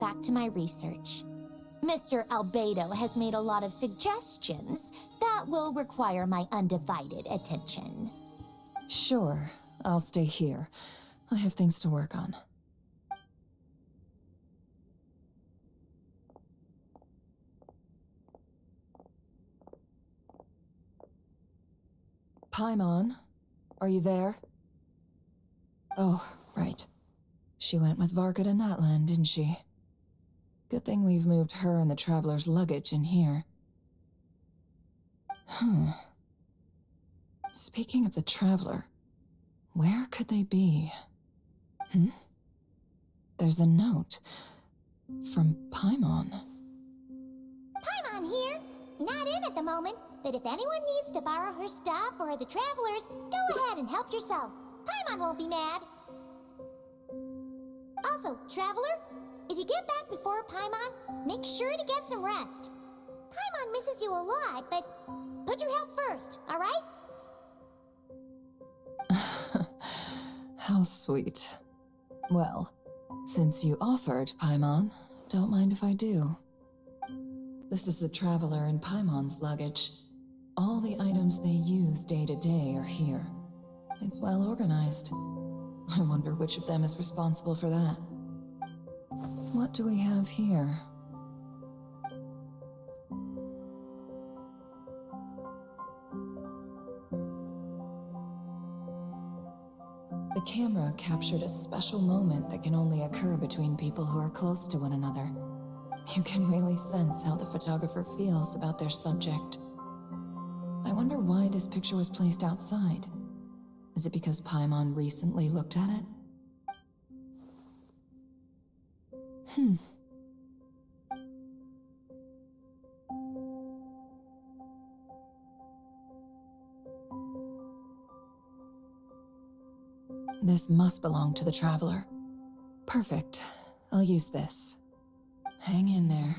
Back to my research. Mr. Albedo has made a lot of suggestions that will require my undivided attention. Sure, I'll stay here. I have things to work on. Paimon, are you there? Oh, right. She went with Varka to Natlan, didn't she? Good thing we've moved her and the Traveler's luggage in here. Speaking of the Traveler, where could they be? There's a note from Paimon. Paimon here. Not in at the moment, but if anyone needs to borrow her stuff or the Travelers, go ahead and help yourself. Paimon won't be mad. Also, Traveler, if you get back before Paimon, make sure to get some rest. Paimon misses you a lot, but put your health first, alright? How sweet. Well, since you offered, Paimon, don't mind if I do. This is the Traveler and Paimon's luggage. All the items they use day to day are here. It's well organized. I wonder which of them is responsible for that. What do we have here? The camera captured a special moment that can only occur between people who are close to one another. You can really sense how the photographer feels about their subject. I wonder why this picture was placed outside. Is it because Paimon recently looked at it? This must belong to the Traveler. Perfect. I'll use this. Hang in there.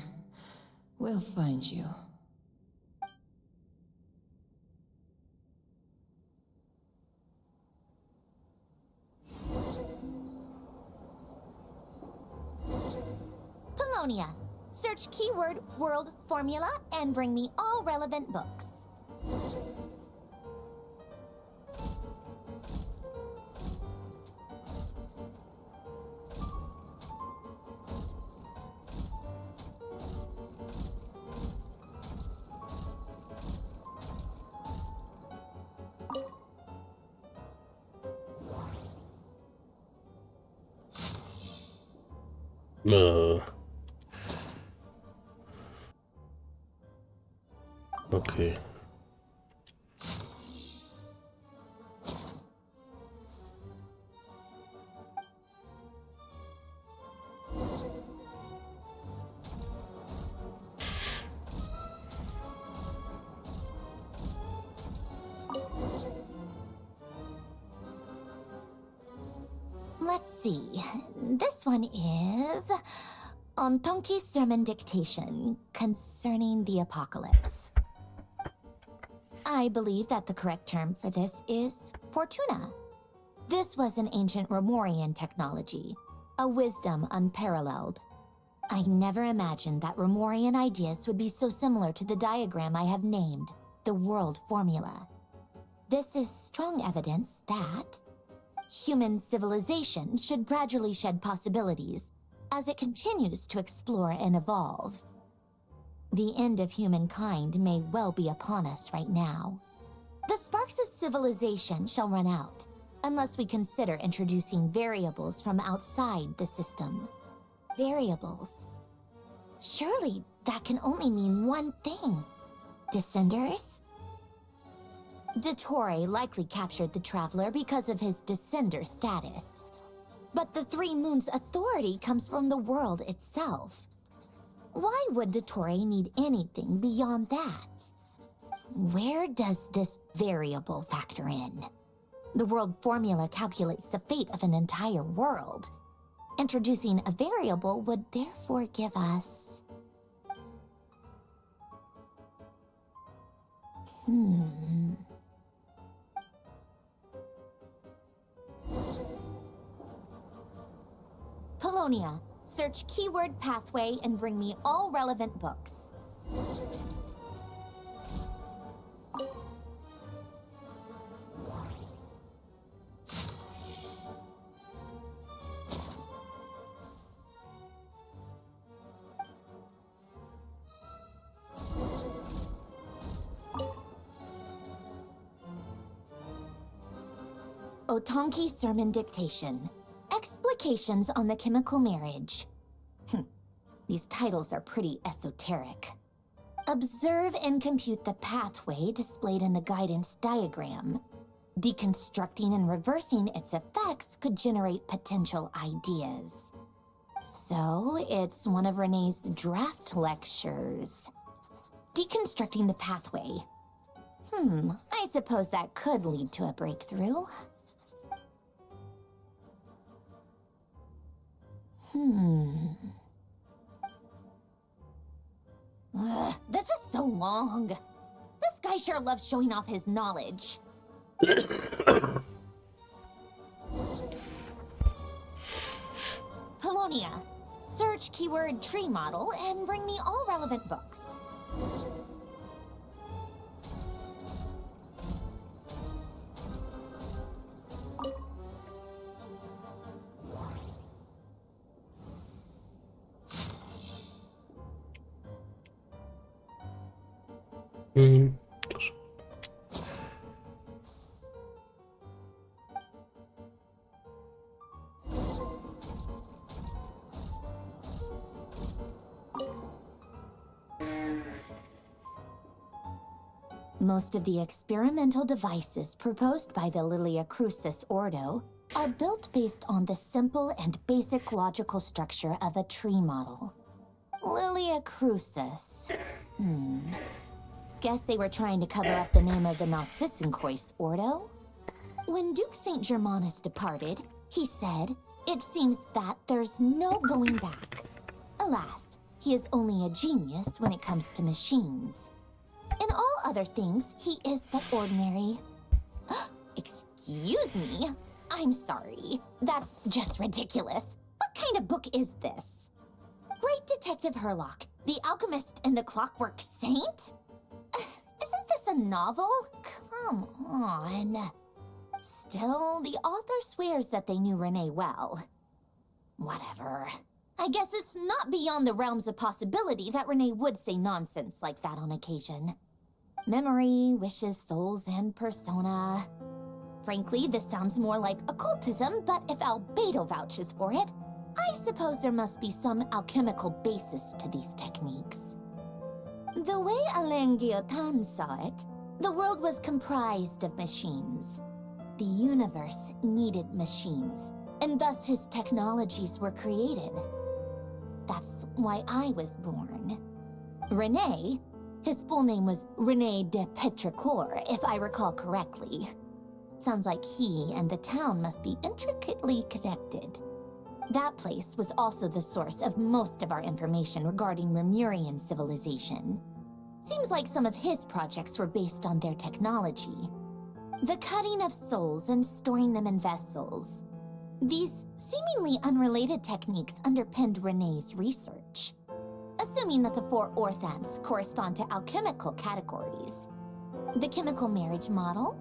We'll find you. Polonia. Search keyword world formula and bring me all relevant books. Okay. Let's see. This one is on Tonki's sermon dictation concerning the apocalypse. I believe that the correct term for this is Fortuna. This was an ancient Romorian technology, a wisdom unparalleled. I never imagined that Romorian ideas would be so similar to the diagram I have named, the world formula. This is strong evidence that human civilization should gradually shed possibilities as it continues to explore and evolve. The end of humankind may well be upon us right now. The sparks of civilization shall run out, unless we consider introducing variables from outside the system. Variables. Surely that can only mean one thing. Descenders? Dottore likely captured the Traveler because of his descender status. But the Three Moons' authority comes from the world itself. Why would Dottore need anything beyond that? Where does this variable factor in? The world formula calculates the fate of an entire world. Introducing a variable would therefore give us... Polonia, Search keyword pathway and bring me all relevant books. Otonki Sermon Dictation. Explications on the Chemical Marriage. These titles are pretty esoteric. Observe and compute the pathway displayed in the guidance diagram. Deconstructing and reversing its effects could generate potential ideas. So, it's one of Renee's draft lectures. Deconstructing the pathway. I suppose that could lead to a breakthrough. This is so long. This guy sure loves showing off his knowledge. Polonia. Search keyword tree model and bring me all relevant books. Most of the experimental devices proposed by the Lilia Crucis Ordo are built based on the simple and basic logical structure of a tree model. Lilia Crucis. Guess they were trying to cover up the name of the Nautitzenkois Ordo? When Duke St. Germanus departed, he said, "It seems that there's no going back." Alas, he is only a genius when it comes to machines. In all other things, he is but ordinary. Excuse me? I'm sorry. That's just ridiculous. What kind of book is this? Great Detective Herlock, The Alchemist and the Clockwork Saint? Isn't this a novel? Come on. Still, the author swears that they knew Renee well. Whatever. I guess it's not beyond the realms of possibility that Renee would say nonsense like that on occasion. Memory, wishes, souls, and persona. Frankly, this sounds more like occultism, but if Albedo vouches for it, I suppose there must be some alchemical basis to these techniques. The way Alain Guillotin saw it, the world was comprised of machines. The universe needed machines, and thus his technologies were created. That's why I was born. René, his full name was René de Petrichor, if I recall correctly. Sounds like he and the town must be intricately connected. That place was also the source of most of our information regarding Remurian civilization. Seems like some of his projects were based on their technology. The cutting of souls and storing them in vessels. These seemingly unrelated techniques underpinned René's research. Assuming that the 4 orthants correspond to alchemical categories. The chemical marriage model?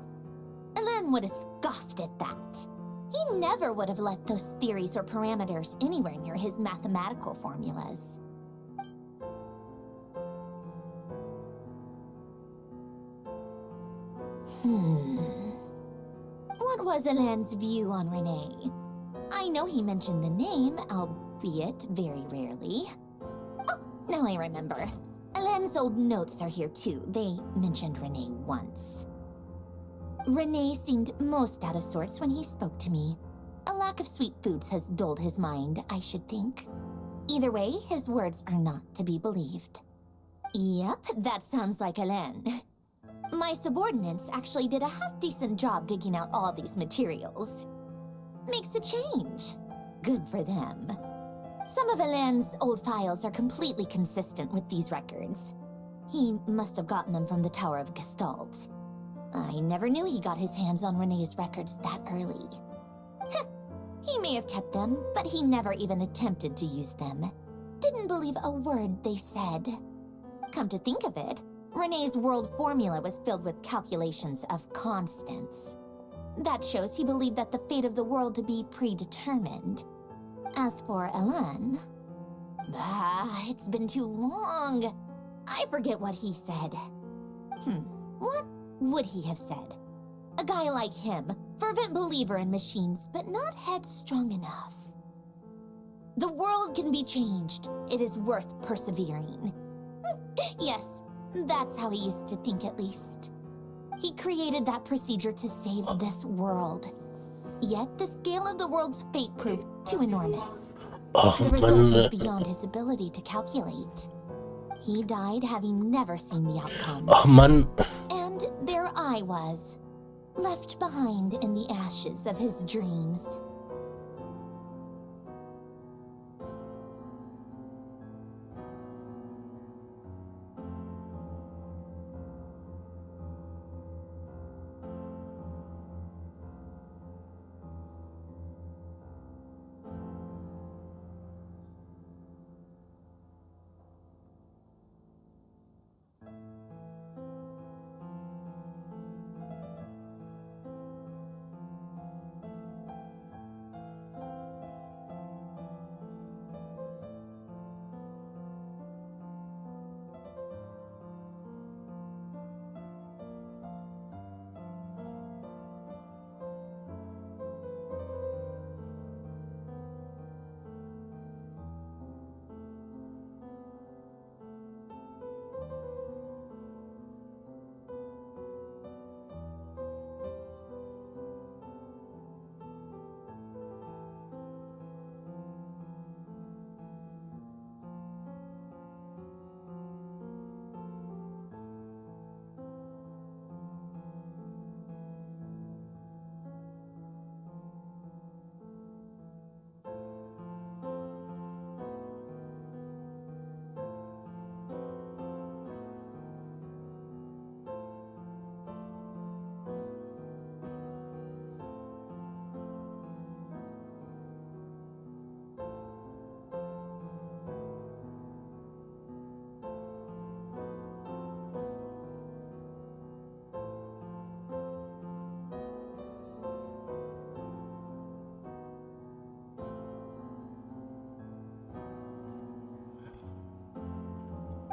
Alain would have scoffed at that. He never would have let those theories or parameters anywhere near his mathematical formulas. What was Alain's view on Renee? I know he mentioned the name, albeit very rarely. Oh, now I remember. Alain's old notes are here too. They mentioned Renee once. Renee seemed most out of sorts when he spoke to me. A lack of sweet foods has dulled his mind, I should think. Either way, his words are not to be believed. Yep, that sounds like Alain. My subordinates actually did a half-decent job digging out all these materials. Makes a change. Good for them. Some of Alain's old files are completely consistent with these records. He must have gotten them from the Tower of Gestalt. I never knew he got his hands on Renee's records that early. He may have kept them, but he never even attempted to use them. Didn't believe a word they said. Come to think of it, Renee's world formula was filled with calculations of constants. That shows he believed that the fate of the world to be predetermined. As for Elan, it's been too long. I forget what he said. What would he have said? A guy like him, fervent believer in machines, but not headstrong enough. The world can be changed. It is worth persevering. Yes, that's how he used to think at least. He created that procedure to save this world. Yet the scale of the world's fate proved too enormous. The result was beyond his ability to calculate. He died having never seen the outcome. Ach Mann. And there I was, left behind in the ashes of his dreams.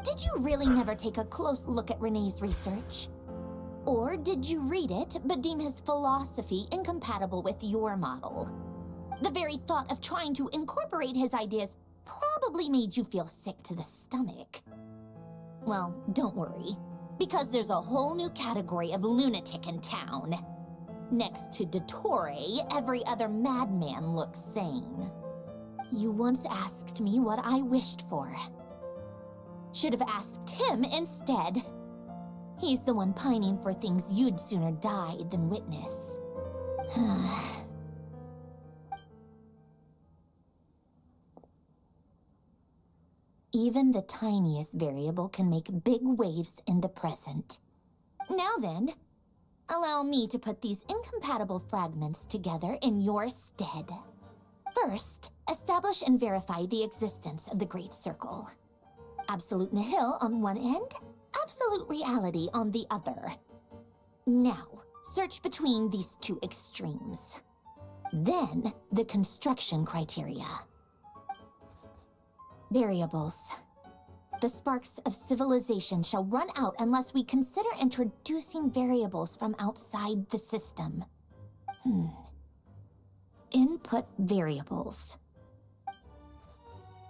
Did you really never take a close look at Renee's research? Or did you read it, but deem his philosophy incompatible with your model? The very thought of trying to incorporate his ideas probably made you feel sick to the stomach. Well, don't worry, because there's a whole new category of lunatic in town. Next to Dottore, every other madman looks sane. You once asked me what I wished for. Should have asked him instead. He's the one pining for things you'd sooner die than witness. Even the tiniest variable can make big waves in the present. Now then, allow me to put these incompatible fragments together in your stead. First, establish and verify the existence of the Great Circle. Absolute nihil on one end, absolute reality on the other. Now, search between these two extremes. Then, the construction criteria. Variables. The sparks of civilization shall run out unless we consider introducing variables from outside the system. Input variables.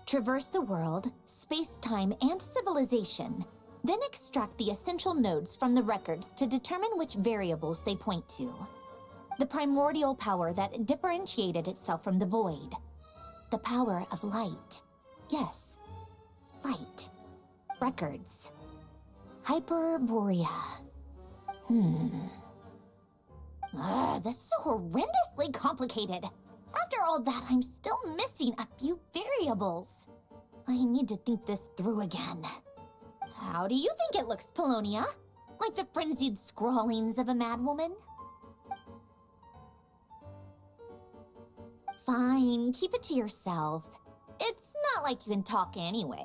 Traverse the world, space-time, and civilization, then extract the essential nodes from the records to determine which variables they point to. The primordial power that differentiated itself from the void. The power of light. Yes, light. Records. Hyperborea. This is horrendously complicated. After all that, I'm still missing a few variables. I need to think this through again. How do you think it looks, Polonia? Like the frenzied scrawlings of a madwoman? Fine, keep it to yourself. It's not like you can talk anyway.